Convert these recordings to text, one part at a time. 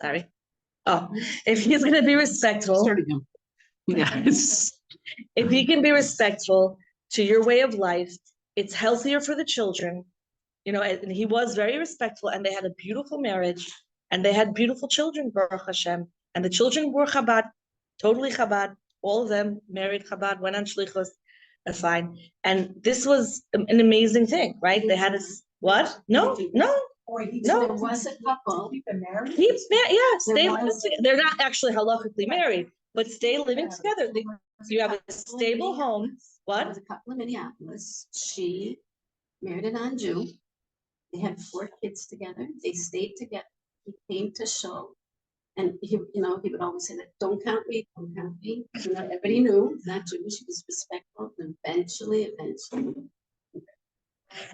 Sorry. Oh, if he's going to be respectful. Yes. If he can be respectful to your way of life, it's healthier for the children. You know, and he was very respectful, and they had a beautiful marriage, and they had beautiful children, Baruch Hashem. And the children were Chabad, totally Chabad. All of them married Chabad, went on shlichus, fine. And this was an amazing thing, right? They had a what? No. There was a couple. They're not actually halachically married, but stay living together. You have a stable home. What? There was a couple in Minneapolis. She married a non-Jew. They had 4 kids together. They stayed together. He came to show, and he would always say that, don't count me. Everybody knew he's not Jewish. He was respectful. And eventually.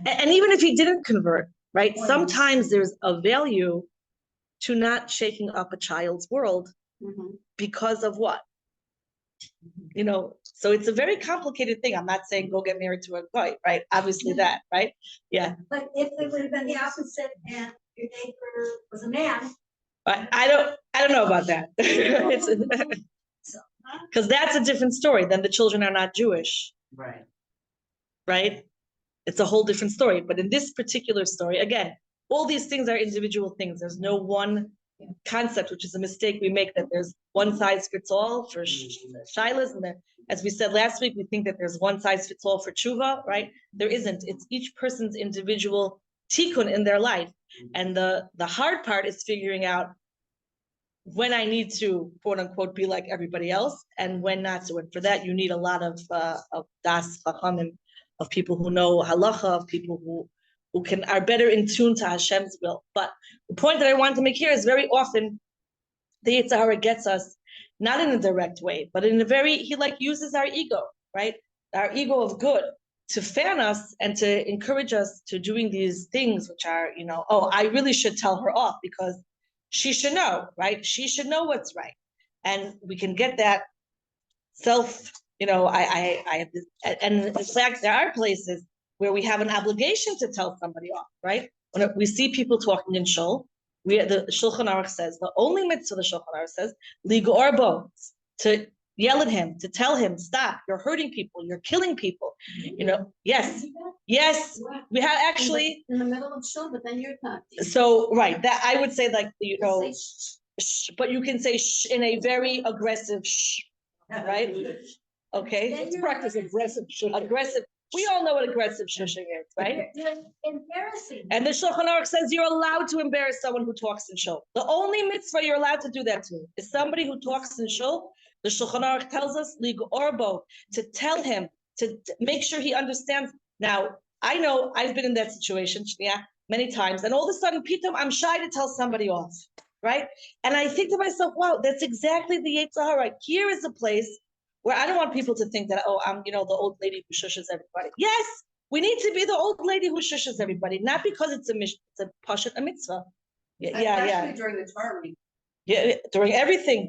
And even if he didn't convert, right? Sometimes there's a value to not shaking up a child's world because of what? So it's a very complicated thing. I'm not saying go get married to a guy, right? Obviously that, right? Yeah. But if it would have been the opposite and your neighbor was a man. I don't know about that. Because that's a different story. Then the children are not Jewish. Right? It's a whole different story. But in this particular story, again, all these things are individual things. There's no one concept, which is a mistake we make, that there's one size fits all for shilas. And then, as we said last week, we think that there's one size fits all for tshuva, right? There isn't. It's each person's individual tikkun in their life. And the hard part is figuring out when I need to, quote unquote, be like everybody else and when not to. And for that, you need a lot of das chachamim, of people who know halacha, of people who are better in tune to Hashem's will. But the point that I want to make here is very often the Yetzer Hara gets us not in a direct way, but in a very, he uses our ego, right? Our ego of good to fan us and to encourage us to doing these things, which are, I really should tell her off because she should know, right? She should know what's right. And we can get that self, I have this, and in fact, there are places where we have an obligation to tell somebody off, right? When we see people talking in shul, the Shulchan Aruch says, the only mitzvah the Shulchan Aruch says, ligor bo, to yell at him, to tell him, stop, you're hurting people, you're killing people. Yes, we have actually in the middle of shul, but then you're talking. So right, that I would say but you can say shh in a very aggressive shh, right? Okay, Let's practice aggressive shushing. Aggressive. We all know what aggressive shushing is, right? You're embarrassing. And the Shulchan Aruch says you're allowed to embarrass someone who talks in shul. The only mitzvah you're allowed to do that to is somebody who talks in shul. The Shulchan Aruch tells us orbo, to tell him, to make sure he understands. Now, I know I've been in that situation, many times, and all of a sudden, pitam, I'm shy to tell somebody off, right? And I think to myself, wow, that's exactly the Yetzer Hara. Here is a place where I don't want people to think that, I'm, the old lady who shushes everybody. Yes, we need to be the old lady who shushes everybody, not because it's a pashat, a mitzvah. Yeah. During the Torah week. Yeah, during everything,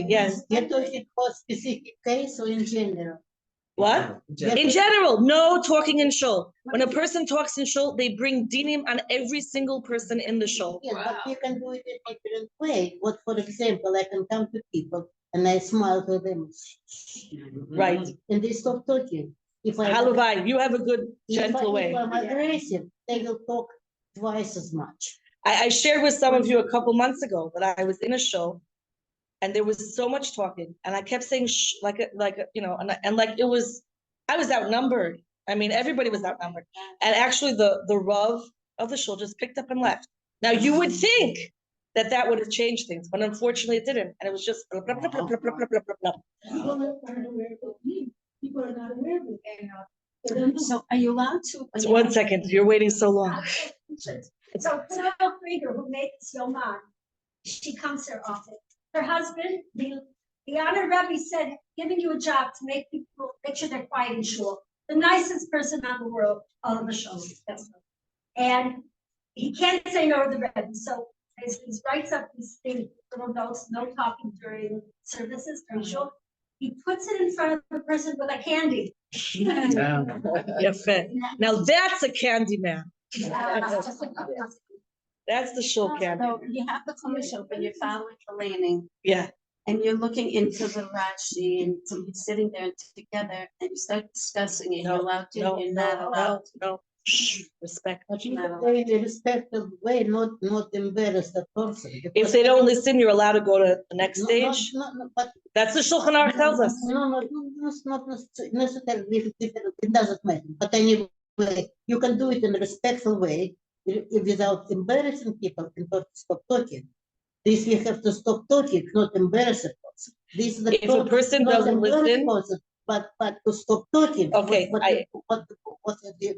yes. You're talking for specific case or in general? What? In general, no talking in shul. When a person talks in shul, they bring dinim on every single person in the shul. Yeah, but you can do it in a different way. What, for example, I can come to people and I smile to them. Right. And they stop talking. Halavai, you have a good, gentle way. If I'm aggressive, they will talk twice as much. I shared with some of you a couple months ago that I was in a show and there was so much talking and I kept saying shh, I was outnumbered. I mean, everybody was outnumbered. And actually the Rav of the shul just picked up and left. Now you would think that would have changed things, but unfortunately it didn't. And it was just blah, blah, blah, blah, blah, blah, blah, blah, blah. People are not aware of it. So are you allowed to? So 1 second, you're waiting so long. So Penelope Krieger, who made this Yoman, she comes here often. Her husband, the honored Rebbe, said, giving you a job to make sure they're quiet and shul. The nicest person on the world, all of the shows. And he can't say no to the Rebbe. So he writes up these things, little notes, no talking during services, during shul. He puts it in front of the person with a candy. Now that's a candy man. That's the shul camp. So you have the commission, but you're following the laning. Yeah. And you're looking into the Rashi and so you're sitting there together and you start discussing it. You're allowed to, you're not allowed to. No. Shh, respect. But you can say in a respectful way, not embarrass the person. If they don't listen, you're allowed to go to the next No, stage. no, but That's the Shulchan Aruch tells us. no, it's not necessarily different. It doesn't matter. But anyway, you can do it in a respectful way without embarrassing people and stop talking. This we have to stop talking, not embarrass a person. This is the If a person not doesn't embarrass listen, person, but to stop talking. Okay, What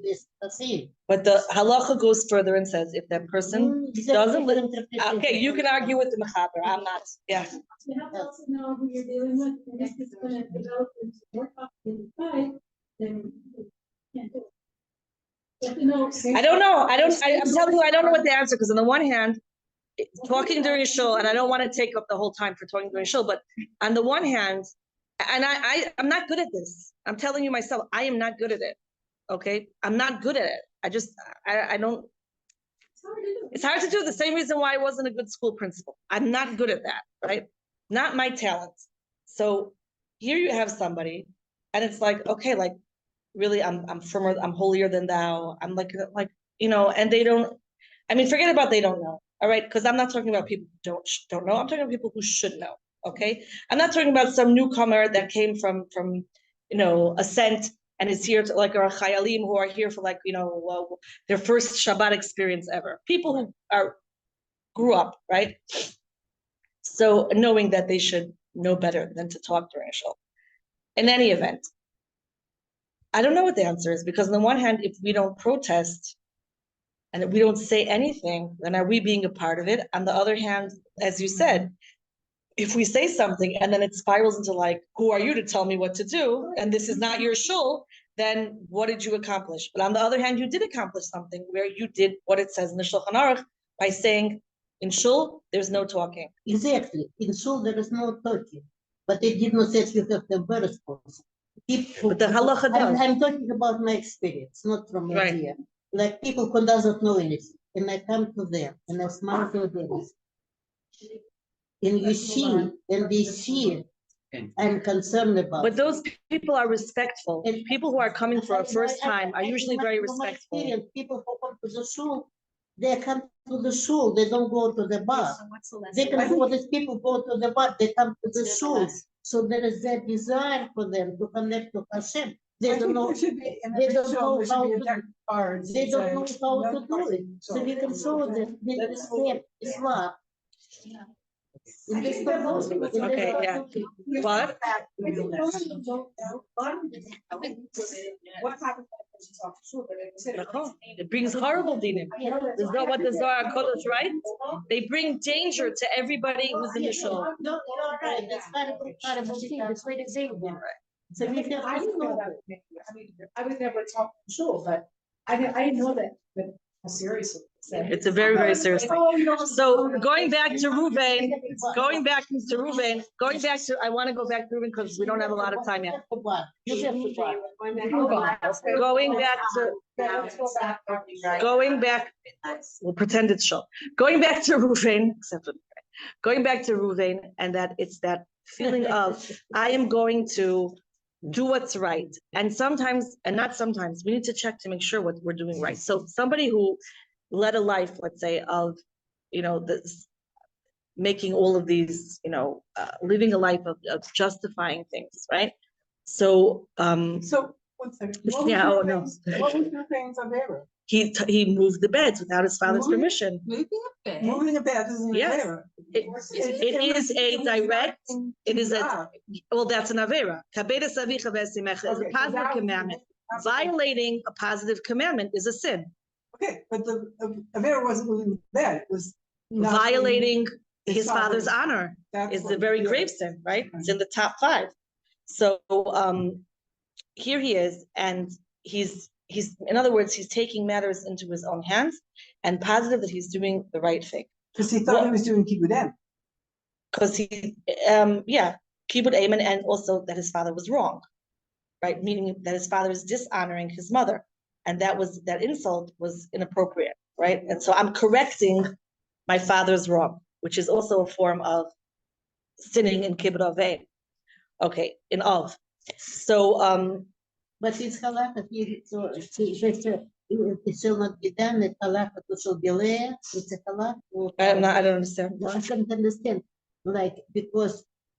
this saying? but the halacha goes further and says if that person doesn't listen, okay, you can argue with the mechaber. I'm not. Yeah. You have to also know who you're dealing with, and if it's gonna develop into more complicated fight, then you can't do it. You have to know. I don't know. I'm telling you, I don't know what the answer, because on the one hand, talking during a show, and I don't want to take up the whole time for talking during a show, but on the one hand, and I'm not good at this. I'm telling you myself, I am not good at it. Okay, I'm not good at it. I don't. It's hard to do. The same reason why I wasn't a good school principal. I'm not good at that, right? Not my talent. So here you have somebody, and it's like, okay, like really, I'm firmer, I'm holier than thou. I'm like and they don't. I mean, forget about they don't know. All right, because I'm not talking about people who don't know. I'm talking about people who should know. Okay, I'm not talking about some newcomer that came from Ascent and is here to like our chayalim who are here for their first Shabbat experience ever. People who grew up, right? So knowing that they should know better than to talk during a show. In any event, I don't know what the answer is, because on the one hand, if we don't protest and if we don't say anything, then are we being a part of it? On the other hand, as you said, if we say something and then it spirals into like, who are you to tell me what to do? And this is not your shul, then what did you accomplish? But on the other hand, you did accomplish something where you did what it says in the Shulchan Aruch by saying, in shul, there's no talking. Exactly. In shul, there is no talking. But it did not say you have to embarrass person. But the halacha does. I'm talking about my experience, not from Right. India. Like people who doesn't know anything. And I come to them and I smile to them. And you see, and they see, I'm concerned about. But those people are respectful. And people who are coming for a first time are usually very respectful. People who come to the shul, they come to the shul, they don't go to the bar. So what's the lesson? They can go, these people go to the bar, they come to the shul. So there is that desire for them to connect to Hashem. They don't know. They don't know how to. They don't know how to do it. So we can show them this step is love. Okay, yeah. What? What happens when you talk to shul? It brings horrible dinim. Is that what the Zohar Kodesh writes? They bring danger to everybody who's in the shul. No, you're right. That's horrible thing. That's what it's saying. So we have I to didn't know know. that. I mean, I was never taught to shul, but I didn't know that how serious it was. It's a very, very serious thing. So going back to Reuven, I want to go back to Reuven because we don't have a lot of time yet. We'll pretend it's shul. Going back to Reuven, and that it's that feeling of, I am going to do what's right. And sometimes, and not sometimes, we need to check to make sure what we're doing right. So somebody who led a life, let's say, of, this, making all of these, living a life of justifying things, right? So, So, 1 second. What yeah, was oh no. What was your things of error? He moved the beds without his father's permission. Moving a bed isn't an Yes. error. It is a direct, it is a, well, that's an avera. Kabedes avicha v'esimecha is a positive commandment. Violating a positive commandment is a sin. Okay, but the error wasn't moving the bed, it was not Violating his his father's father's- honor That's is what a very was grave sin, right? It's in the top 5. So here he is, and he's in other words, he's taking matters into his own hands and positive that he's doing the right thing. Because he thought he was doing kibbutz. Because he, kibbut amen, and also that his father was wrong, right? Meaning that his father is dishonoring his mother, and that insult was inappropriate, right? And so I'm correcting my father's wrong, which is also a form of sinning in kibbut avein. Okay, in of. So but it's halacha. It shall not be done. It's halacha to shall be lea. It's a halacha. I don't understand. No, I can't understand. Like because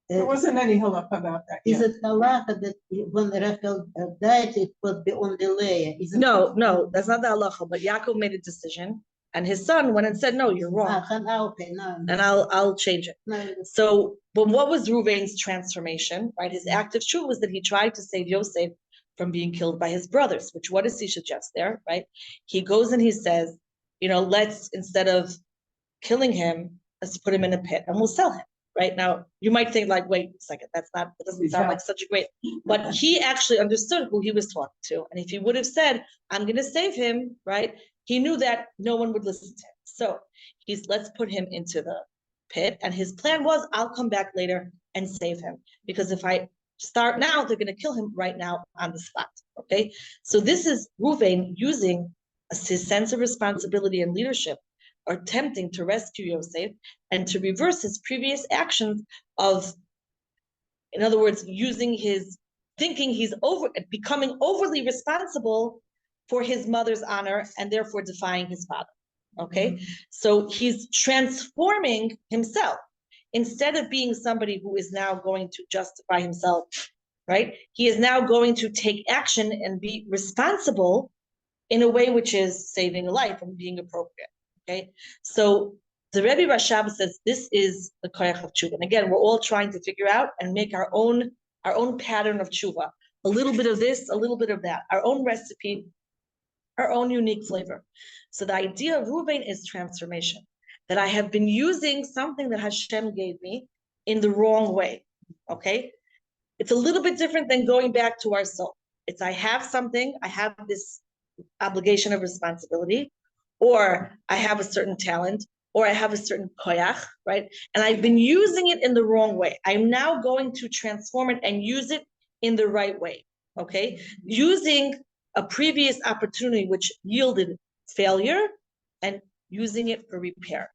There wasn't any halacha about that. is yet. it halacha that when Rachel died, it would be only Leah? Is it No, that's not the halacha. But Yaakov made a decision, and his son went and said, "No, you're wrong, okay, no. and I'll change it." No, So, but what was Reuven's transformation? Right, his act of Tshuva was that he tried to save Yosef from being killed by his brothers. Which what does he suggest there? Right, he goes and he says, let's instead of killing him, let's put him in a pit and we'll sell him. Right now, you might think like, wait a second, that doesn't sound like such a great, but he actually understood who he was talking to. And if he would have said, I'm going to save him, right? He knew that no one would listen to him. So let's put him into the pit. And his plan was, I'll come back later and save him. Because if I start now, they're going to kill him right now on the spot. Okay. So this is Reuven using his sense of responsibility and leadership, or attempting to rescue Yosef and to reverse his previous actions of, in other words, using his thinking he's becoming overly responsible for his mother's honor and therefore defying his father. Okay, so he's transforming himself instead of being somebody who is now going to justify himself, right? He is now going to take action and be responsible in a way which is saving a life and being appropriate. Okay, so the Rebbe Rashab says this is the koyach of Tshuva. And again, we're all trying to figure out and make our own pattern of Tshuva. A little bit of this, a little bit of that, our own recipe, our own unique flavor. So the idea of Reuven is transformation, that I have been using something that Hashem gave me in the wrong way. Okay, it's a little bit different than going back to our soul. It's I have something, I have this obligation of responsibility, or I have a certain talent, or I have a certain koyach, right? And I've been using it in the wrong way. I'm now going to transform it and use it in the right way, okay? Using a previous opportunity which yielded failure and using it for repair,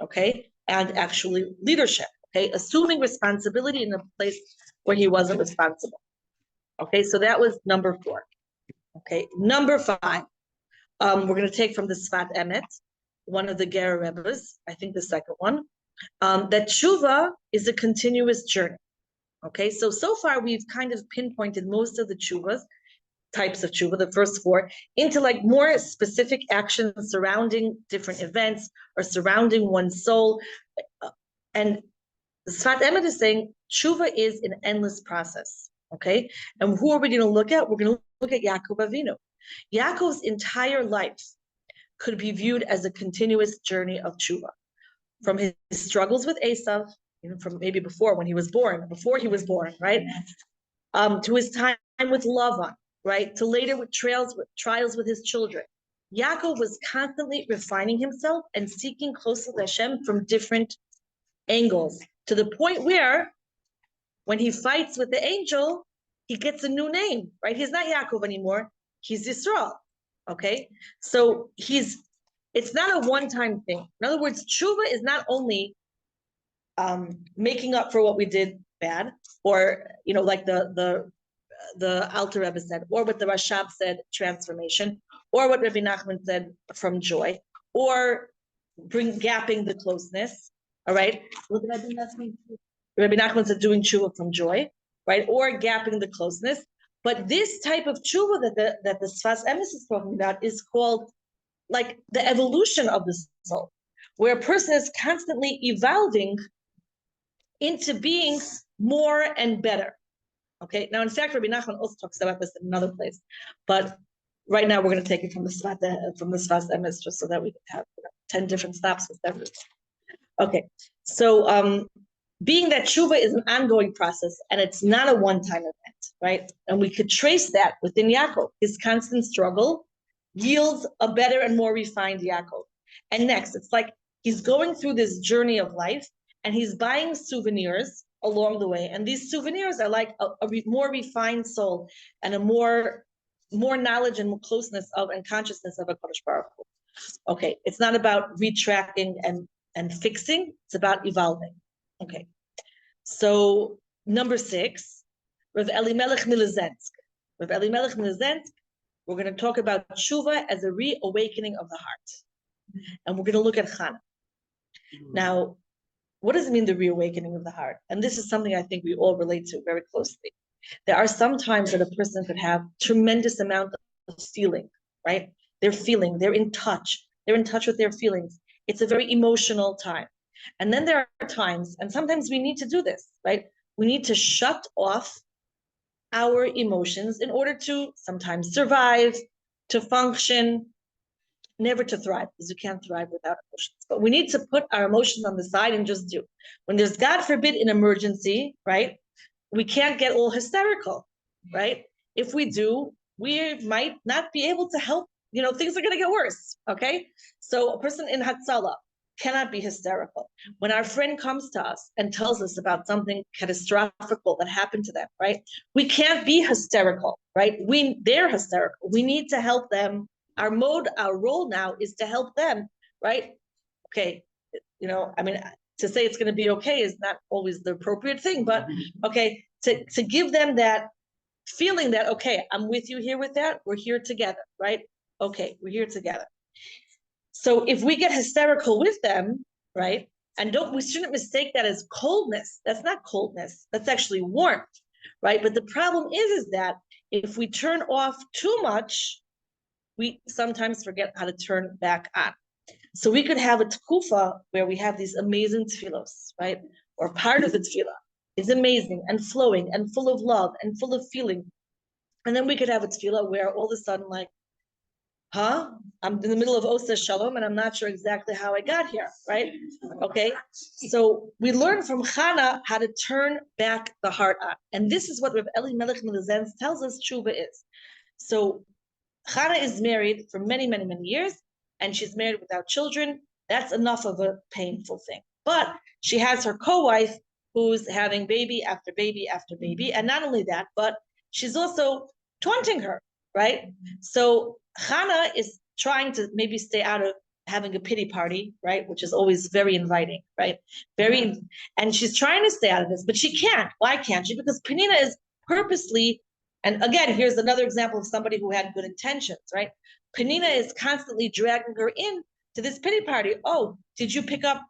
okay? And actually leadership, okay? Assuming responsibility in a place where he wasn't responsible. Okay, so that was number 4. Okay, number 5. We're going to take from the Tzfat Emet, one of the Ger Rebbes, I think the second one, that Tshuva is a continuous journey. Okay, so far we've kind of pinpointed most of the Tshuvas, types of Tshuva, the first 4, into like more specific actions surrounding different events or surrounding one's soul. And the Tzfat Emet is saying Tshuva is an endless process. Okay, and who are we going to look at? We're going to look at Yaakov Avinu. Yaakov's entire life could be viewed as a continuous journey of Tshuva, from his struggles with Esav, from maybe before he was born, right? To his time with Lavan, right? To later with trials with his children. Yaakov was constantly refining himself and seeking closer to Hashem from different angles, to the point where when he fights with the angel, he gets a new name, right? He's not Yaakov anymore. He's Yisrael, okay? So it's not a one-time thing. In other words, Tshuva is not only making up for what we did bad, or, like the Alter Rebbe said, or what the Rashab said, transformation, or what Rabbi Nachman said, from joy, or gapping the closeness, all right? What did Rabbi Nachman said, doing Tshuva from joy, right? Or gapping the closeness. But this type of tshuva that the Tzfas Emes is talking about is called like the evolution of the soul, where a person is constantly evolving into being more and better. Okay. Now, in fact, Rabbi Nachman also talks about this in another place, but right now we're going to take it from the Tzfas Emes, just so that we can have 10 different stops with everything. Okay. So being that tshuva is an ongoing process and it's not a one-time event, right? And we could trace that within Yaakov. His constant struggle yields a better and more refined Yaakov. And next, it's like he's going through this journey of life and he's buying souvenirs along the way. And these souvenirs are like a more refined soul and a more knowledge and closeness of and consciousness of a kadosh Baruch Hu. Okay, it's not about retracting and and fixing. It's about evolving. Okay. So number 6, Rav Elimelech Milezensk. Rav Elimelech Milezensk, we're going to talk about Tshuva as a reawakening of the heart. And we're going to look at Chana. Now, what does it mean, the reawakening of the heart? And this is something I think we all relate to very closely. There are some times that a person could have tremendous amount of feeling, right? They're feeling, they're in touch with their feelings. It's a very emotional time. And then there are times, and sometimes we need to do this, right? We need to shut off our emotions in order to sometimes survive, to function, never to thrive, because you can't thrive without emotions. But we need to put our emotions on the side and just do. When there's, God forbid, an emergency, right? We can't get all hysterical, right? If we do, we might not be able to help. Things are going to get worse, okay? So a person in Hatzalah cannot be hysterical. When our friend comes to us and tells us about something catastrophic that happened to them, right? We can't be hysterical, right? They're hysterical. We need to help them. Our role now is to help them, right? Okay, to say it's going to be okay is not always the appropriate thing, but okay, to give them that feeling that, okay, I'm with you here with that, we're here together, right? Okay, we're here together. So if we get hysterical with them, right, and we shouldn't mistake that as coldness. That's not coldness, that's actually warmth, right? But the problem is that if we turn off too much, we sometimes forget how to turn back on. So we could have a tekufa where we have these amazing tefillos, right? Or part of the tefillah is amazing and flowing and full of love and full of feeling. And then we could have a tefillah where all of a sudden, like, I'm in the middle of Osa Shalom and I'm not sure exactly how I got here, right? Okay, so we learn from Chana how to turn back the heart on. And this is what Rav Elimelech Milezensk tells us Tshuva is. So Chana is married for many, many, many years, and she's married without children. That's enough of a painful thing. But she has her co-wife who's having baby after baby after baby. And not only that, but she's also taunting her, right? So Chana is trying to maybe stay out of having a pity party, right? Which is always very inviting, right? And she's trying to stay out of this, but she can't. Why can't she? Because Penina is purposely, and again, here's another example of somebody who had good intentions, right? Penina is constantly dragging her in to this pity party. Oh, did you pick up,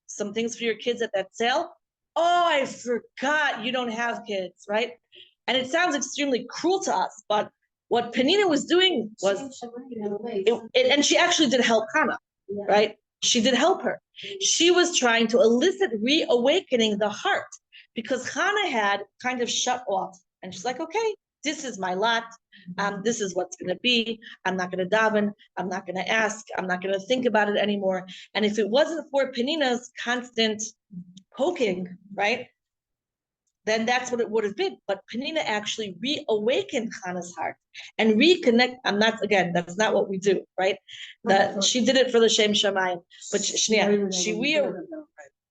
some things for your kids at that sale? Oh, I forgot you don't have kids, right? And it sounds extremely cruel to us, but what Penina was doing was, and she actually did help Chana, right? She did help her. She was trying to elicit reawakening the heart because Chana had kind of shut off. And she's like, okay, this is my lot. This is what's going to be. I'm not going to daven. I'm not going to ask. I'm not going to think about it anymore. And if it wasn't for Penina's constant poking, right, then that's what it would have been. But Penina actually reawakened Chana's heart and reconnect. That's not what we do, right? She did it for the Shem Shamayim. But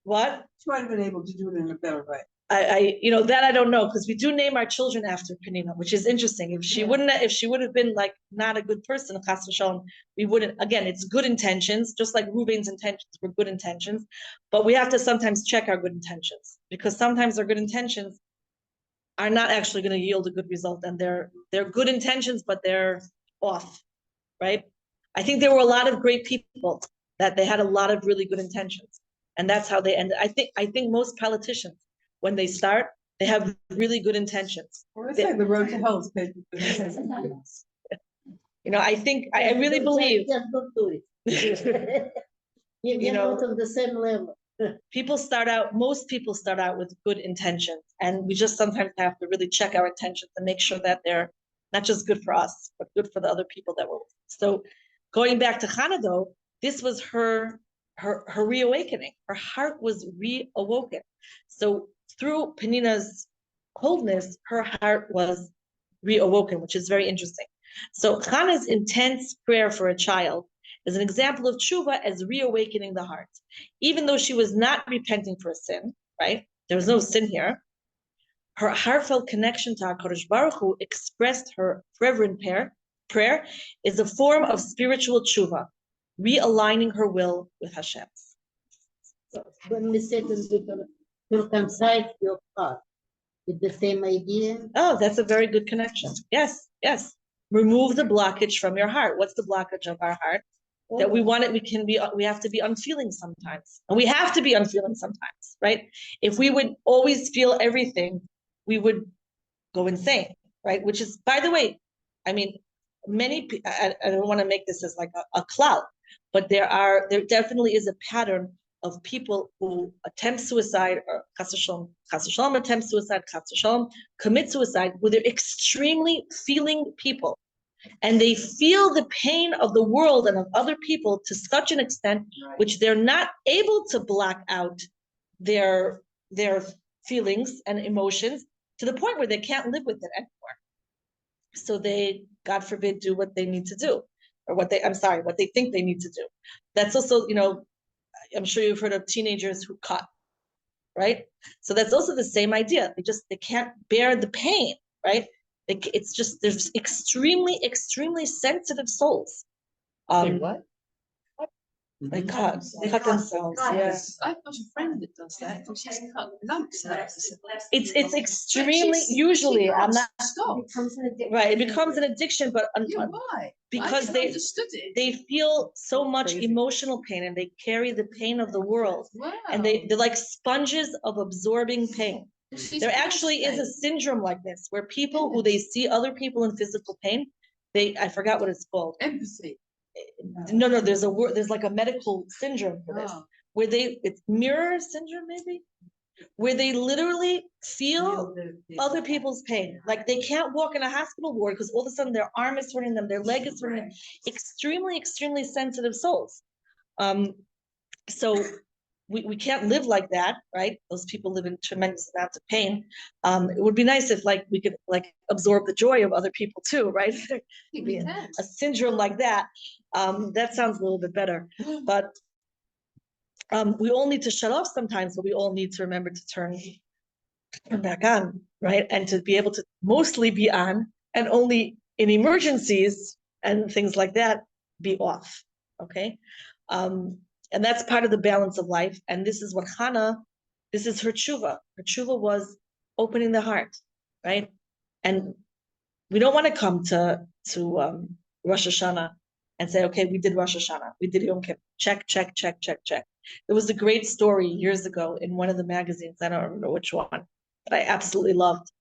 what? She might have been able to do it in a better way. That I don't know, because we do name our children after Penina, which is interesting. If she would have been like not a good person, Chas v'Shalom, we wouldn't. Again, it's good intentions, just like Ruben's intentions were good intentions, but we have to sometimes check our good intentions because sometimes our good intentions are not actually going to yield a good result, and they're good intentions, but they're off, right? I think there were a lot of great people that they had a lot of really good intentions, and that's how they ended. I think most politicians, when they start, they have really good intentions. Well, it's like the road to hell is paved with I really believe. Just don't do it. You get out of the same level. Most people start out with good intentions, and we just sometimes have to really check our intentions and make sure that they're not just good for us, but good for the other people that we're with. So going back to Chana though, this was her reawakening. Her heart was reawoken. So through Penina's coldness, her heart was reawoken, which is very interesting. So Chana's intense prayer for a child is an example of Tshuva as reawakening the heart. Even though she was not repenting for a sin, right? There was no sin here. Her heartfelt connection to HaKadosh Baruch Hu expressed her fervent prayer is a form of spiritual Tshuva, realigning her will with Hashem's. So when we say to reconcile your heart with the same idea. Oh, that's a very good connection. Yes, yes. Remove the blockage from your heart. What's the blockage of our heart? That we want it, we have to be unfeeling sometimes. And we have to be unfeeling sometimes, right? If we would always feel everything, we would go insane, right? Which is, by the way, I mean, I don't want to make this as like a clout, but there definitely is a pattern of people who attempt suicide or chas v'shalom attempt suicide, chas v'shalom commit suicide, where they're extremely feeling people. And they feel the pain of the world and of other people to such an extent, which they're not able to block out their feelings and emotions to the point where they can't live with it anymore. So they, God forbid, do what they need to do, or what they think they need to do. That's also, I'm sure you've heard of teenagers who cut, right? So that's also the same idea. They can't bear the pain, right? It's just, there's extremely, extremely sensitive souls. What? They cut themselves. Yes. I've got a friend that does that. She's cut lumps out. It's extremely, usually, I'm not, right, it becomes an addiction, but Why? because they feel so much emotional pain, and they carry the pain of the world. Wow. And they're like sponges of absorbing pain. There actually is a syndrome like this, where people who they see other people in physical pain, I forgot what it's called. Empathy. No, there's like a medical syndrome for this, where it's mirror syndrome maybe, where they literally feel other people's pain. Like they can't walk in a hospital ward because all of a sudden their arm is hurting them, their leg is hurting them. Extremely, extremely sensitive souls. So we can't live like that, right? Those people live in tremendous amounts of pain. It would be nice if we could absorb the joy of other people too, right? Be a syndrome like that. That sounds a little bit better. But we all need to shut off sometimes, but we all need to remember to turn back on, right? And to be able to mostly be on, and only in emergencies and things like that, be off, okay? And that's part of the balance of life. And this is what this is her tshuva. Her tshuva was opening the heart, right? And we don't want to come to Rosh Hashanah and say, okay, we did Rosh Hashanah, we did Yom Kippur, check. There was a great story years ago in one of the magazines, I don't remember which one, that I absolutely loved.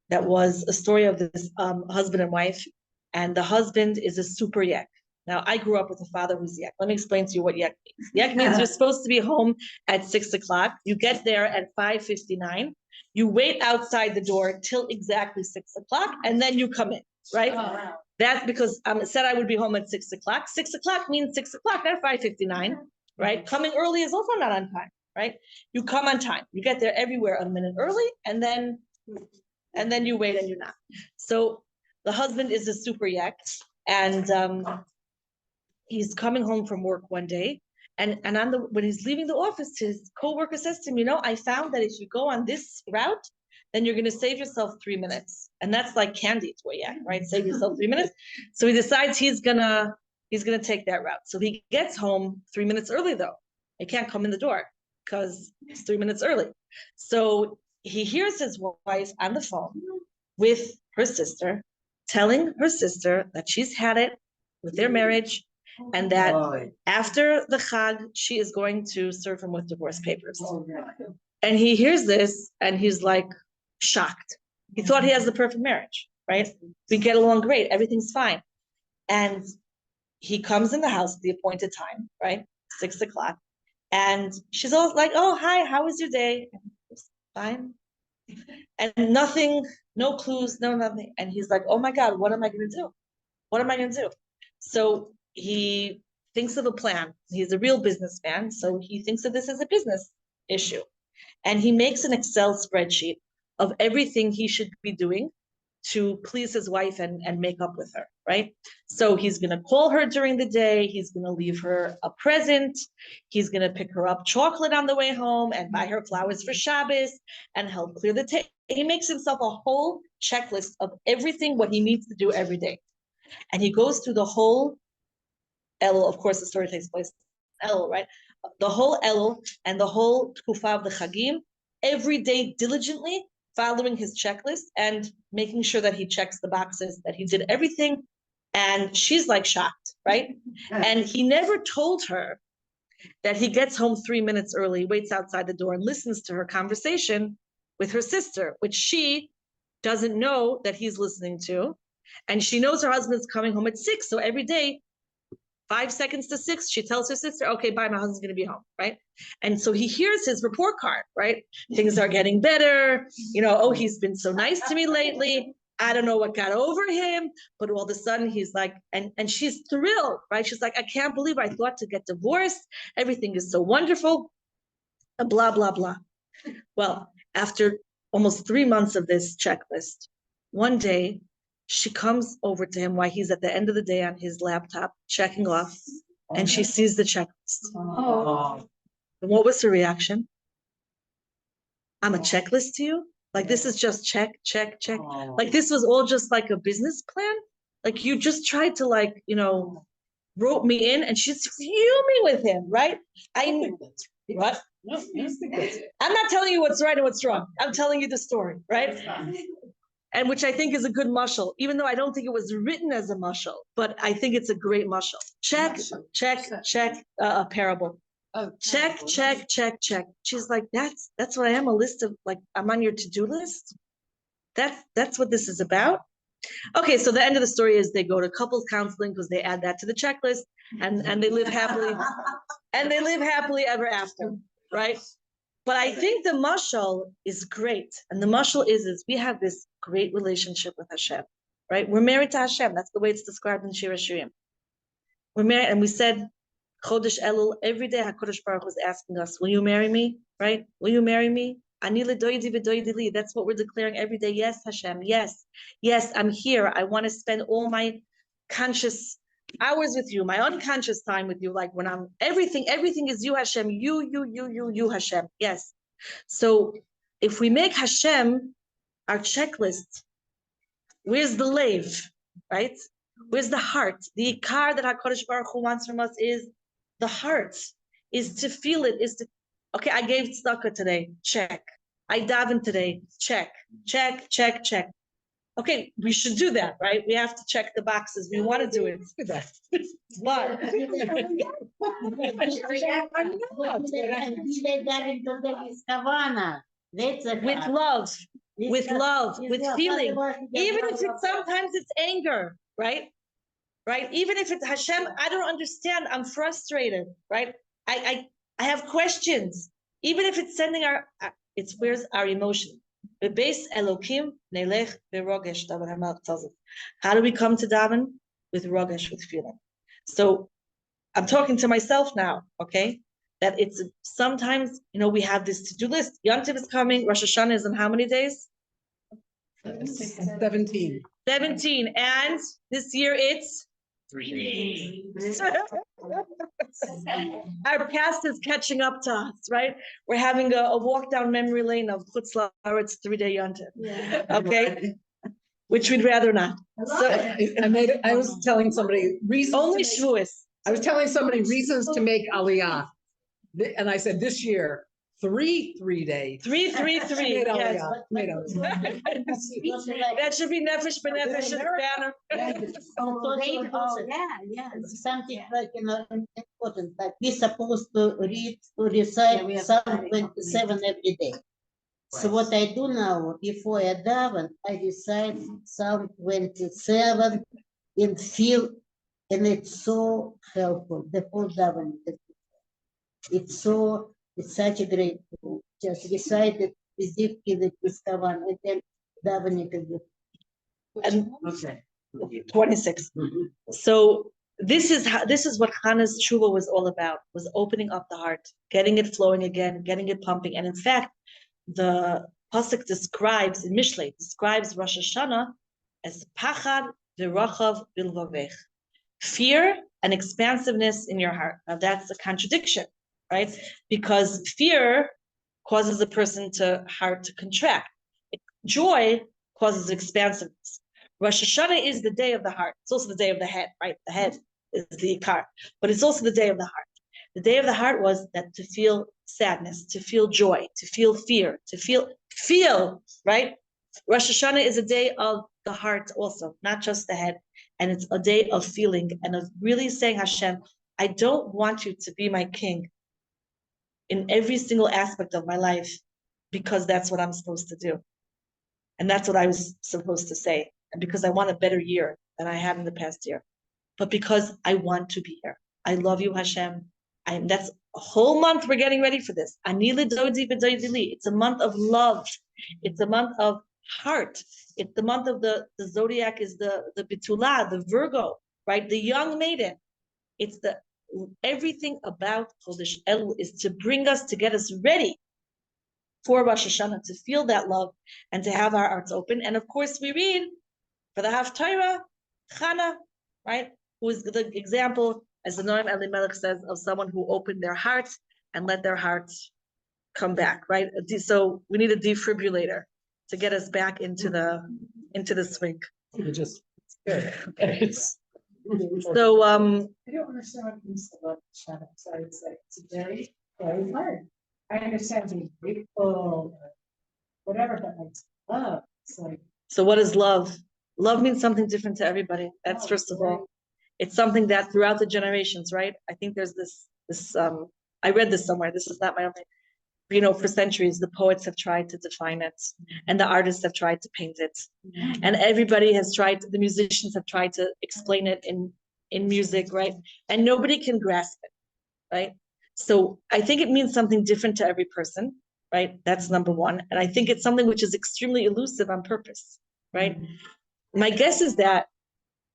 That was a story of this husband and wife, and the husband is a super yak. Now, I grew up with a father who's yak. Let me explain to you what yak means. Yak means you're supposed to be home at 6 o'clock. You get there at 5:59. You wait outside the door till exactly 6 o'clock, and then you come in, right? Oh, wow. That's because it said I would be home at 6 o'clock. 6 o'clock means 6 o'clock, not 5:59, right? Coming early is also not on time, right? You come on time. You get there everywhere a minute early, and then you wait and you're not. So the husband is a super yak, and he's coming home from work one day, and when he's leaving the office, his coworker says to him, I found that if you go on this route, then you're going to save yourself 3 minutes. And that's like candy to a yak, right? Save yourself 3 minutes. So he decides he's gonna take that route. So he gets home 3 minutes early, though. He can't come in the door because it's 3 minutes early. So he hears his wife on the phone with her sister, telling her sister that she's had it with their marriage, and that after the Chag, she is going to serve him with divorce papers. And he hears this, and he's like shocked. He thought he has the perfect marriage, right? We get along great, everything's fine. And he comes in the house at the appointed time, right? 6 o'clock. And she's all like, oh, hi, how was your day? Fine. And nothing, no clues, no nothing. And he's like, oh my God, what am I going to do? What am I going to do? So he thinks of a plan. He's a real businessman, so he thinks of this as a business issue. And he makes an Excel spreadsheet of everything he should be doing to please his wife and make up with her, right? So he's going to call her during the day. He's going to leave her a present. He's going to pick her up chocolate on the way home and buy her flowers for Shabbos and help clear the table. He makes himself a whole checklist of everything, what he needs to do every day. And he goes through the whole Elul, of course, the story takes place in Elul, right? the whole Elul and the whole Tkufa of the Chagim, every day diligently following his checklist and making sure that he checks the boxes, that he did everything. And she's like shocked, right? And he never told her that he gets home 3 minutes early, waits outside the door and listens to her conversation with her sister, which she doesn't know that he's listening to. And she knows her husband's coming home at 6. So every day, 5 seconds to 6, she tells her sister, okay, bye, my husband's gonna be home, right? And so he hears his report card, right? Things are getting better, oh, he's been so nice to me lately. I don't know what got over him, but all of a sudden he's like, and she's thrilled, right? She's like, I can't believe I thought to get divorced. Everything is so wonderful, and blah, blah, blah. Well, after almost 3 months of this checklist, one day she comes over to him while he's at the end of the day on his laptop checking off, and she sees the checklist. Oh. And what was her reaction? I'm a checklist to you? Like, this is just check, check, check. Like, this was all just like a business plan. Like, you just tried to rope me in, and she's fuming with him, right? What? I'm not telling you what's right and what's wrong. I'm telling you the story, right? And which I think is a good mashal, even though I don't think it was written as a mashal, but I think it's a great mashal. Check, check, check, a parable. Check, check, check, check. She's like, that's what I am, a list of, I'm on your to-do list. That's what this is about. Okay, so the end of the story is they go to couples counseling because they add that to the checklist, and they live happily, ever after, right? But I think the mashal is great, and the mashal is we have this great relationship with Hashem, right? We're married to Hashem. That's the way it's described in Shir Hashirim. We're married, and we said Chodesh Elul, every day HaKadosh Baruch was asking us, will you marry me, right? Will you marry me? Ani ledoidi v'doidi li. That's what we're declaring every day. Yes, Hashem, yes. Yes, I'm here. I want to spend all my conscious hours with you, my unconscious time with you, like when I'm, everything is you, Hashem, you, Hashem, yes. So if we make Hashem our checklist, where's the lave, right? Where's the heart? The ikar that HaKadosh Baruch Hu wants from us is the heart, is to feel it, is to, okay, I gave tzedakah today, check. I davened today, check, check, check, check. Okay, we should do that, right? We have to check the boxes. We want to do it. But with love, with feeling, even if sometimes it's anger, right? Right? Even if it's Hashem, I don't understand. I'm frustrated, right? I have questions. Even if it's sending it's where's our emotion. Bebeis Elokim nelech berogesh. David HaMelech tells us. How do we come to daven? With rogesh, with feeling. So I'm talking to myself now, okay? That it's sometimes, we have this to-do list. Yom Tov is coming. Rosh Hashanah is in how many days? 17. 17. And this year it's 3 days. Our past is catching up to us, right? We're having a walk down memory lane of Chutz La'aretz 3-day Yom Tov. Yeah. Okay? Which we'd rather not. So I was telling somebody reasons. Only Shavuos. I was telling somebody reasons to make Aliyah. And I said this year, 3-day. 3-3-3. Yes. That That should be Nefesh B'Nefesh banner. something like important, like we're supposed to recite Psalm 27 every day. So what I do now, before I daven, I recite Psalm 27 and feel, and it's so helpful. The whole daven, it's such a great tool. Just recite it as if it was kavan, and then daven it again. And Okay. 26. So this is what Hannah's Tshuva was all about, was opening up the heart, getting it flowing again, getting it pumping. And in fact, the pasuk describes, in Mishlei, describes Rosh Hashanah as pachad v'rachav bilvavech, fear and expansiveness in your heart. Now that's a contradiction, right? Because fear causes a person's heart to contract. Joy causes expansiveness. Rosh Hashanah is the day of the heart. It's also the day of the head, right? The head is the ikar, but it's also the day of the heart. The day of the heart was that to feel sadness, to feel joy, to feel fear, to feel, right? Rosh Hashanah is a day of the heart also, not just the head. And it's a day of feeling and of really saying, Hashem, I don't want you to be my king in every single aspect of my life because that's what I'm supposed to do. And that's what I was supposed to say. And because I want a better year than I had in the past year. But because I want to be here. I love you, Hashem. That's a whole month we're getting ready for this. It's a month of love. It's a month of heart. It's the month of the zodiac is the Bitulah, the Virgo, right? The young maiden. It's everything about Chodesh Elul is to bring us, to get us ready for Rosh Hashanah, to feel that love and to have our hearts open. And of course we read for the Haftarah, Chana, right? Who is the example, as the Noam Elimelech says, of someone who opened their hearts and let their hearts come back, right? So we need a defibrillator to get us back into the swing. It just. So I don't understand what it means to love Hashem. So it's very, very hard. I understand being grateful, whatever, but like love, it's like. So what is love? Love means something different to everybody. That's first of all. It's something that throughout the generations, right? I think there's this I read this somewhere. This is not my own thing. For centuries, the poets have tried to define it, and the artists have tried to paint it, and everybody has tried. The musicians have tried to explain it in music, right? And nobody can grasp it, right? So I think it means something different to every person, right? That's number one, and I think it's something which is extremely elusive on purpose, right? My guess is that,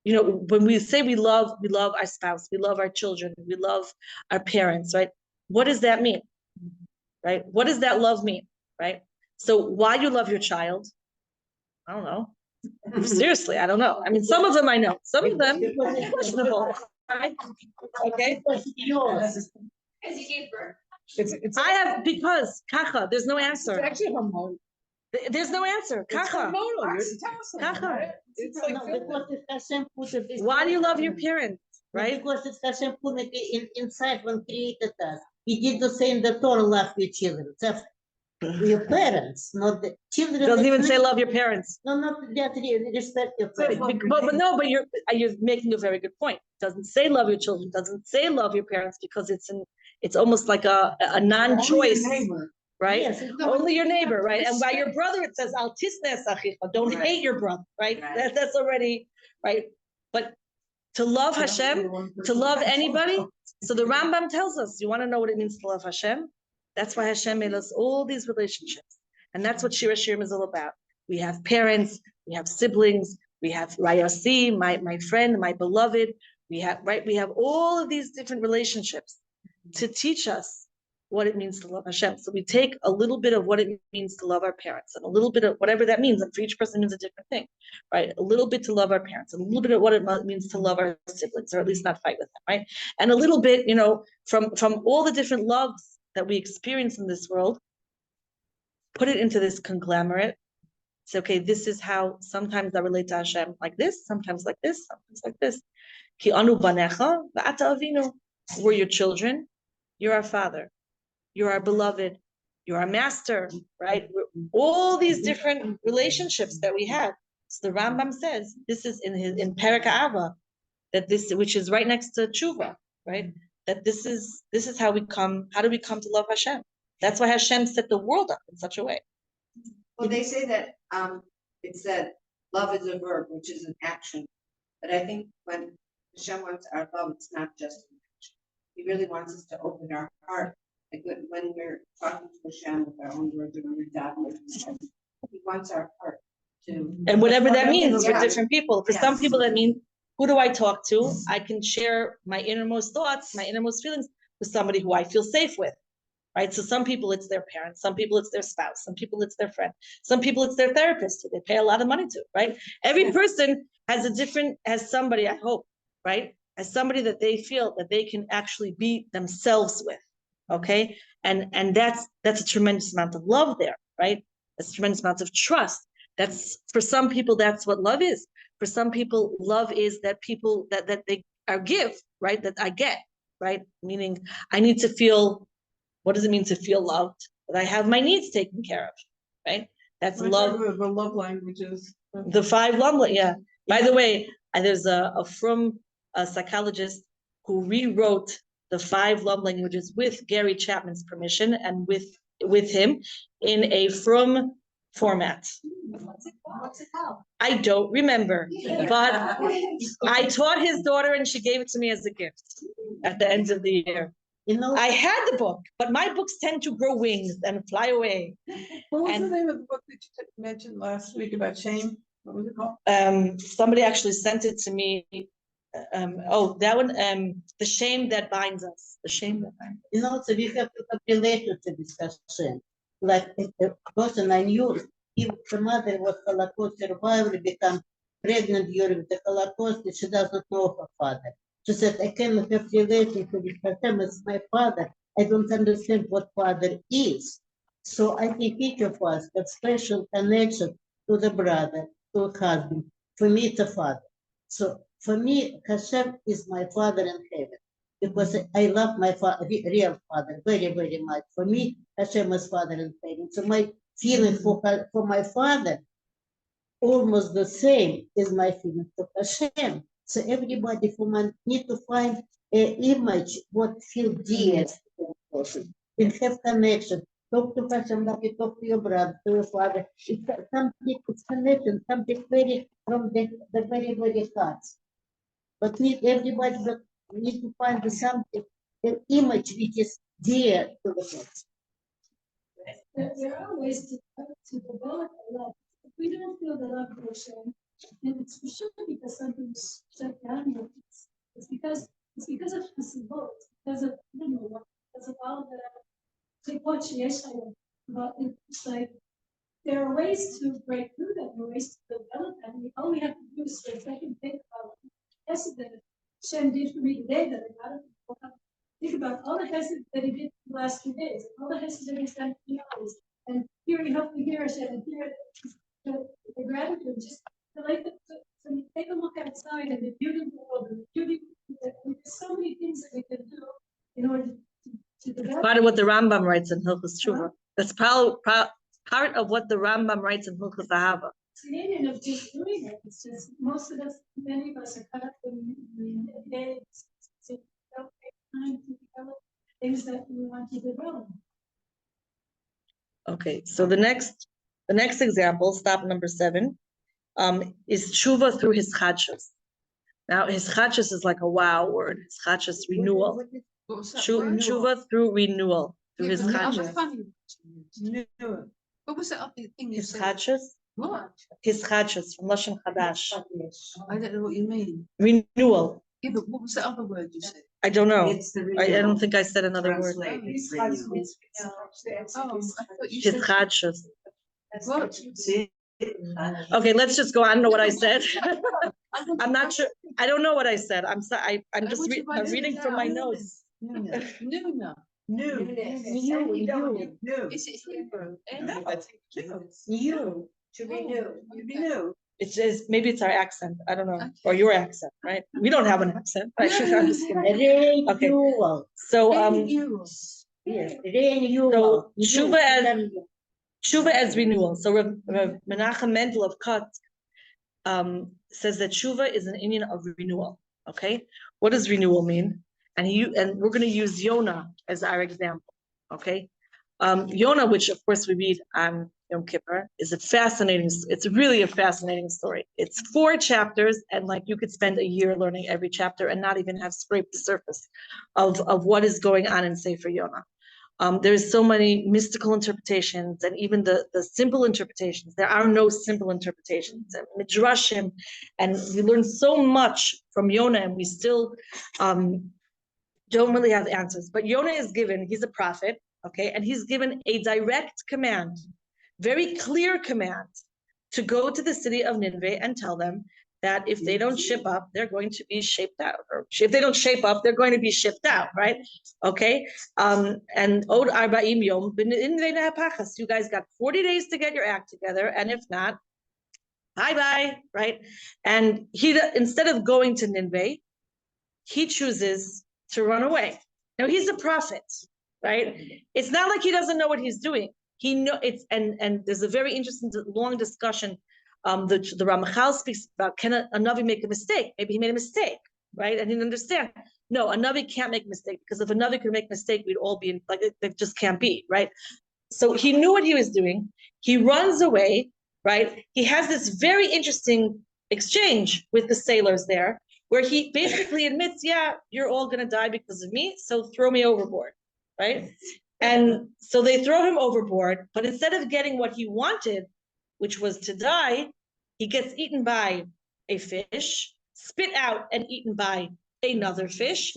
when we say we love our spouse, we love our children, we love our parents, right? What does that mean? Right? What does that love mean? Right? So why you love your child? I don't know. Seriously, I don't know. I mean, some of them I know. Some of them questionable. Right? Okay. Because yours. As you gave birth. It's I have because kacha. There's no answer. actually hormonal. There's no answer. It's Kacha. hormonal. Tell us about Kacha. it. It's like Because it Hashem put it. Why do you love your parents? Right? Because it Hashem put it inside when created us. He did the same the Torah, love your children. That's your parents, not the children. Doesn't even say love your parents. No, not that respect your parents. But you're making a very good point. It doesn't say love your children. It doesn't say love your parents because it's almost like a non-choice, right? Yes, Only your neighbor, right? And by your brother, it says al tisnes achicha. Don't hate your brother, right? That's already right. But to love Hashem, to love anybody. So the Rambam tells us, you want to know what it means to love Hashem? That's why Hashem made us all these relationships. And that's what Shir Hashirim is all about. We have parents, we have siblings, we have Rayasi, my friend, my beloved. We have all of these different relationships to teach us what it means to love Hashem. So we take a little bit of what it means to love our parents and a little bit of whatever that means. And for each person means a different thing, right? A little bit to love our parents, and a little bit of what it means to love our siblings, or at least not fight with them, right? And a little bit, from all the different loves that we experience in this world, put it into this conglomerate. Say, okay, this is how sometimes I relate to Hashem like this, sometimes like this, sometimes like this. Ki anu banecha v'ata avinu. We're your children, you're our father. You're our beloved, you're our master, right? All these different relationships that we have. So the Rambam says, this is in Perek Ava, that this, which is right next to Tshuva, right? That this is how do we come to love Hashem? That's why Hashem set the world up in such a way. Well, they say that it's that love is a verb, which is an action. But I think when Hashem wants our love, it's not just an action. He really wants us to open our heart. Like when we're talking to Hashem with our own words, or we're davening, He wants our heart to. And whatever that means for Yeah. different people. For some Yes. people, that means, who do I talk to? I can share my innermost thoughts, my innermost feelings with somebody who I feel safe with, right? So some people it's their parents, some people it's their spouse, some people it's their friend, some people it's their therapist who they pay a lot of money to, right? Every person has somebody, I hope, right? As somebody that they feel that they can actually be themselves with. Okay, and that's a tremendous amount of love there, right? That's a tremendous amount of trust. That's, for some people, that's what love is. For some people, love is that people that they are give, right? That I get. right? Meaning I need to feel, what does it mean to feel loved? That I have my needs taken care of, right? That's love. The love languages. The 5 love languages, yeah. By the way, there's a psychologist who rewrote the 5 love languages with Gary Chapman's permission and with him in a Frum format. What's it called? I don't remember, but I taught his daughter and she gave it to me as a gift at the end of the year. You know, I had the book, but my books tend to grow wings and fly away. What was the And- name of the book that you mentioned last week about shame? What was it called? Somebody actually sent it to me. That one, The Shame That Binds Us. The Shame That Binds Us. you know, so we have to have related to discussion. Like a person I knew, if the mother was Holocaust survivor, become pregnant during the Holocaust, she doesn't know her father. She said, I cannot have relationship with him as my father. I don't understand what father is. So I think each of us have special connection to the brother, to a husband. For me, it's a father. So for me, Hashem is my father in heaven. Because I love my real father very, very much. For me, Hashem is father in heaven. So my feeling for my father almost the same as my feeling for Hashem. So everybody need to find an image what feel dear to the person and have connection. Talk to Hashem like you talk to your brother, to your father. It's something, it's connection, something very from the very, very heart. But everybody need to find something, an image which is dear to the person. There are ways to develop a love. If we don't feel the love for Hashem, and it's for sure because something's shut down. It's because of Hasidut, because of because of all the but it's like there are ways to break through that, there are ways to develop that. And all we have to do is for a second think about that Hashem did for me today that I got to think about all the chesed that he did the last 2 days, all the chesed that he's done for hours, and here he helped me hear Hashem, and here the gratitude, just to take a look outside and the beauty of the world, and the beauty, there's so many things that we can do in order to develop. Part of what the Rambam writes in Hilchos Tshuva. That's part of what the Rambam writes in Hilchos Ahava. It's the meaning of just doing it. It's just most of us, many of us are caught up in days to don't take time to develop things that we want to develop. Okay, so the next example, stop number 7, is Tshuva through his chadshus. Now his chadshus is like a wow word. His chadshus, renewal. What was that word? Tshuva through renewal, through his Yeah, but the other chadshus. funny word. What was that other thing you His said? chadshus. What? His chadshus from Lashon Chadash. I don't know what you mean. Renewal. Yeah, but what was the other word you said? I don't know. It's the I don't renewal. think I said another word. Translate, it's Oh, renewal. Oh, I thought you His said. chadshus. What? See? Okay, let's just go. I don't know what I said. I'm not sure. I don't know what I said. I'm sorry. I'm just I'm reading from my notes. Nuna. New. Is it Hebrew? New. To renew. Renew. It's just maybe it's our accent. I don't know, or your accent, right? We don't have an accent. Right? I'm just kidding. Renewal. So Yes, renewal. So Tshuva as renewal. So Rav Menachem Mendel of Kat says that Tshuva is an Indian of renewal. Okay, what does renewal mean? And we're going to use Yonah as our example. Okay, Yonah, which of course we read on Yom Kippur, is it's really a fascinating story. It's 4 chapters, and like you could spend a year learning every chapter and not even have scraped the surface of what is going on in Sefer Yonah. There's so many mystical interpretations, and even the simple interpretations. There are no simple interpretations. And Midrashim, and we learn so much from Yonah, and we still don't really have answers. But Yonah is given, he's a prophet, okay, and he's given a direct command, very clear command, to go to the city of Nineveh and tell them that if they don't ship up, they're going to be shaped out. Or if they don't shape up, they're going to be shipped out, right? Okay. And Od Arba'im Yom, you guys got 40 days to get your act together. And if not, bye-bye, right? And he, instead of going to Nineveh, he chooses to run away. Now he's a prophet, right? It's not like he doesn't know what he's doing. He know it's and there's a very interesting long discussion. The Ramachal speaks about, can a Navi make a mistake? Maybe he made a mistake, right? And he didn't understand. No, a Navi can't make a mistake, because if a Navi could make a mistake, we'd all be like, it just can't be, right? So he knew what he was doing. He runs away, right? He has this very interesting exchange with the sailors there, where he basically admits, yeah, you're all gonna die because of me, so throw me overboard, right? And so they throw him overboard, but instead of getting what he wanted, which was to die, he gets eaten by a fish, spit out and eaten by another fish.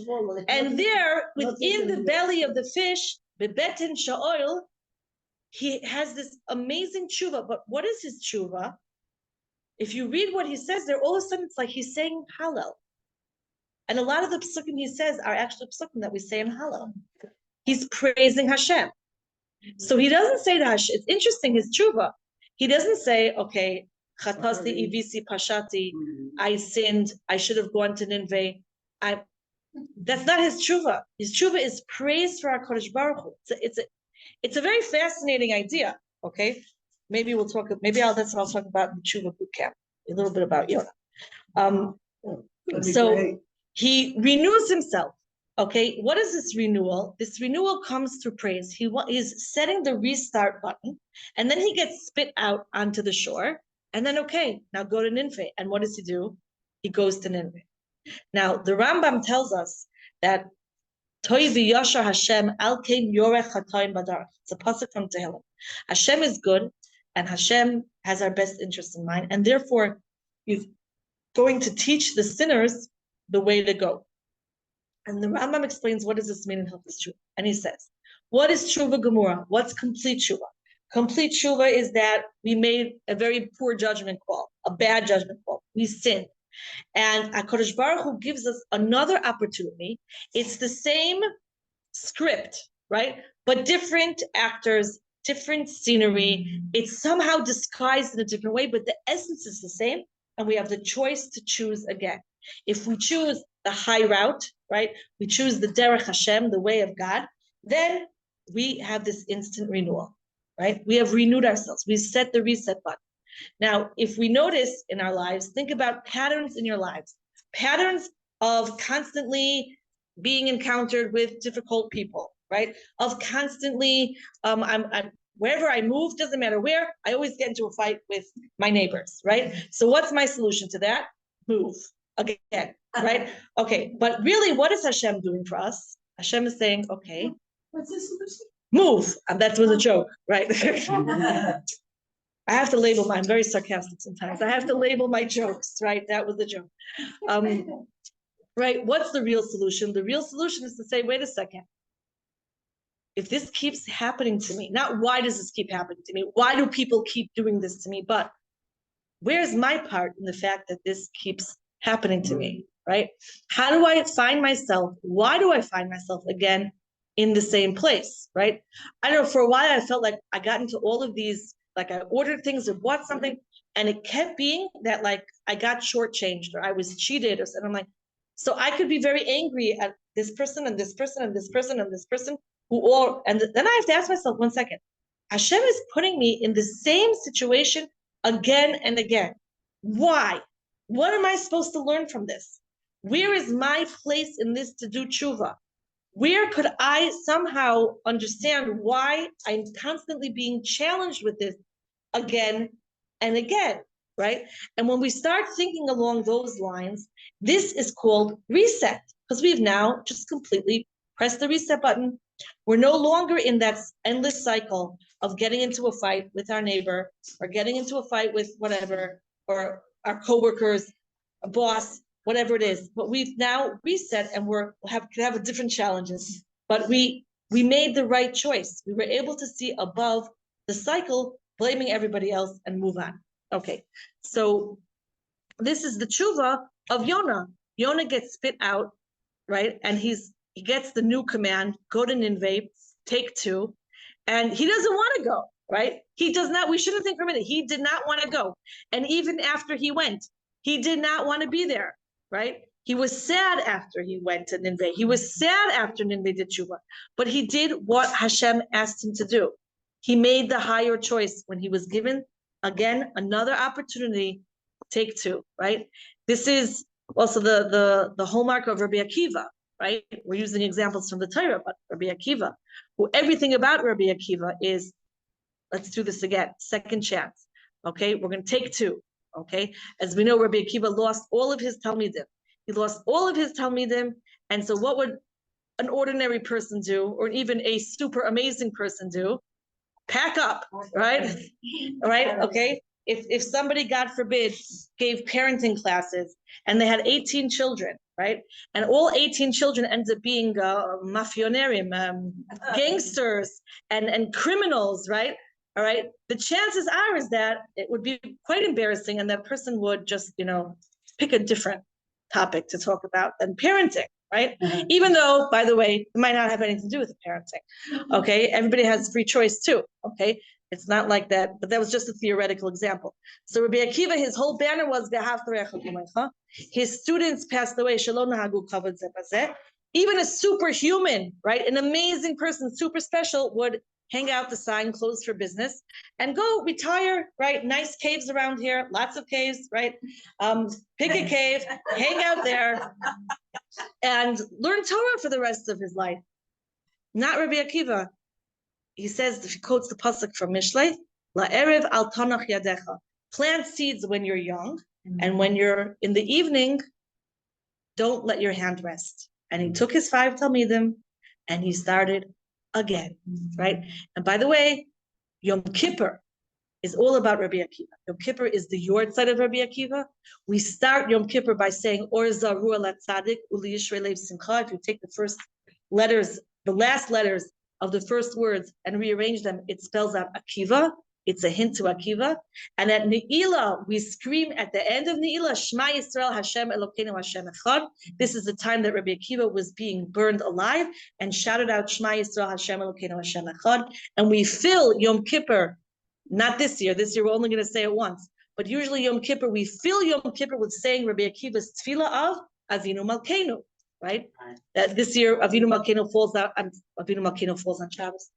And there, within the belly of the fish, bebetin sha'oil, he has this amazing tshuva. But what is his tshuva? If you read what he says there, all of a sudden it's like he's saying Hallel. And a lot of the psukim he says are actually psukim that we say in Hallel. He's praising Hashem. So he doesn't say to Hashem, it's interesting, his tshuva. He doesn't say, okay, chatasti ivisi pashati, I sinned, I should have gone to Nineveh. That's not his tshuva. His tshuva is praise for our Kadosh Baruch Hu. It's a very fascinating idea, okay? Maybe that's what I'll talk about in the Tshuva boot camp, a little bit about Yonah. So he renews himself, okay? What is this renewal? This renewal comes through praise. He is setting the restart button, and then he gets spit out onto the shore, and then, okay, now go to Nineveh. And what does he do? He goes to Nineveh. Now, the Rambam tells us that Toiv v'yashar Hashem al kein yorech hatoim badar. It's a pasuk from Tehillim. Hashem is good, and Hashem has our best interest in mind, and therefore he's going to teach the sinners the way to go. And the Rambam explains, what does this mean in Hilchos Tshuva? And he says, what is Tshuva Gemura? What's complete Tshuva? Complete Tshuva is that we made a very poor judgment call, a bad judgment call. We sinned. And HaKadosh Baruch Hu gives us another opportunity. It's the same script, right? But different actors, different scenery. It's somehow disguised in a different way, but the essence is the same. And we have the choice to choose again. If we choose the high route, right? We choose the Derech Hashem, the way of God, then we have this instant renewal, right? We have renewed ourselves. We set the reset button. Now, if we notice in our lives, think about patterns in your lives, patterns of constantly being encountered with difficult people, right? Of constantly, wherever I move, doesn't matter where, I always get into a fight with my neighbors, right? So what's my solution to that? Move again, right? Okay, but really, what is Hashem doing for us? Hashem is saying, okay, What's the solution? move. And that was a joke, right? I have to label I'm very sarcastic sometimes. I have to label my jokes, right? That was a joke. Right, what's the real solution? The real solution is to say, wait a second. If this keeps happening to me, not why does this keep happening to me? Why do people keep doing this to me? But where's my part in the fact that this keeps happening to me, right? How do I find myself? Why do I find myself again in the same place, right? I don't know, for a while I felt like I got into all of these, like I ordered things or bought something, and it kept being that like I got shortchanged or I was cheated, and I'm like, so I could be very angry at this person and this person and this person and this person and then I have to ask myself, 1 second, Hashem is putting me in the same situation again and again. Why? What am I supposed to learn from this? Where is my place in this to do tshuva? Where could I somehow understand why I'm constantly being challenged with this again and again, right? And when we start thinking along those lines, this is called reset, because we've now just completely pressed the reset button. We're no longer in that endless cycle of getting into a fight with our neighbor or getting into a fight with whatever, or our coworkers, a boss, whatever it is. But we've now reset and could have different challenges. But we made the right choice. We were able to see above the cycle, blaming everybody else, and move on. Okay, so this is the tshuva of Yonah. Yonah gets spit out, right? And he gets the new command, go to Nineveh, take 2, and he doesn't want to go, right? He does not, we shouldn't think for a minute, he did not want to go. And even after he went, he did not want to be there, right? He was sad after he went to Nineveh. He was sad after Nineveh did Tshuva, but he did what Hashem asked him to do. He made the higher choice when he was given, again, another opportunity, take two, right? This is also the hallmark of Rabbi Akiva, right? We're using examples from the Torah, but Rabbi Akiva, who everything about Rabbi Akiva is, let's do this again, second chance, okay? We're going to take two, okay? As we know, Rabbi Akiva lost all of his Talmidim. He lost all of his Talmidim, and so what would an ordinary person do, or even a super amazing person do? Pack up, right? Right, okay? If somebody, God forbid, gave parenting classes, and they had 18 children, right? And all 18 children ends up being mafionerim, gangsters, and criminals, right? All right, the chances are is that it would be quite embarrassing, and that person would just, pick a different topic to talk about than parenting, right? Even though, by the way, it might not have anything to do with the parenting. Okay, everybody has free choice too. Okay, it's not like that, but that was just a theoretical example. So Rabbi Akiva, his whole banner was his students passed away. Even a superhuman, right, an amazing person, super special, would hang out the sign, closed for business, and go retire, right? Nice caves around here, lots of caves, right? Pick a cave, hang out there, and learn Torah for the rest of his life. Not Rabbi Akiva. He says, he quotes the pasuk from Mishlei, La'erev al Tanach yadecha. Plant seeds when you're young, and when you're in the evening, don't let your hand rest. And he took his 5 Talmidim, and he started again, right? And by the way, Yom Kippur is all about Rabbi Akiva. Yom Kippur is the yard side of Rabbi Akiva. We start Yom Kippur by saying, Or Zarua Latzadik Uli Yishrei Lev Simcha. If you take the first letters, the last letters of the first words and rearrange them, it spells out Akiva. It's a hint to Akiva. And at Ne'ilah, we scream at the end of Ne'ilah, Shema Yisrael Hashem Elokeinu Hashem Echad. This is the time that Rabbi Akiva was being burned alive and shouted out Shema Yisrael Hashem Elokeinu Hashem Echad. And we fill Yom Kippur, not this year we're only going to say it once, but usually Yom Kippur, we fill Yom Kippur with saying Rabbi Akiva's tefillah of Avinu Malkeinu, right? This year Avinu Malkeinu falls on Shabbos.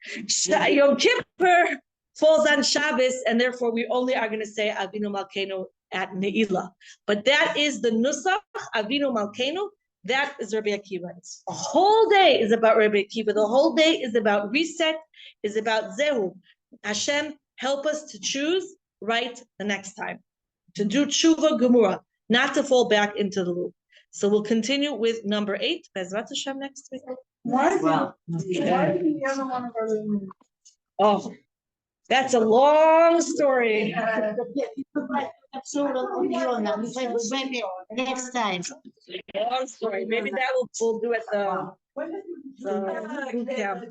Yom Kippur falls on Shabbos, and therefore we only are going to say Avinu Malkeinu at Ne'ilah. But that is the Nusach, Avinu Malkeinu, that is Rabbi Akiva. It's a whole day is about Rabbi Akiva. The whole day is about reset, is about Zehu. Hashem, help us to choose right the next time, to do Tshuva Gemura, not to fall back into the loop. So we'll continue with number 8, Bezrat Hashem, next week. Why the other one of our? Oh, that's a long story. Next time. Long story. Maybe that we'll do at the boot camp.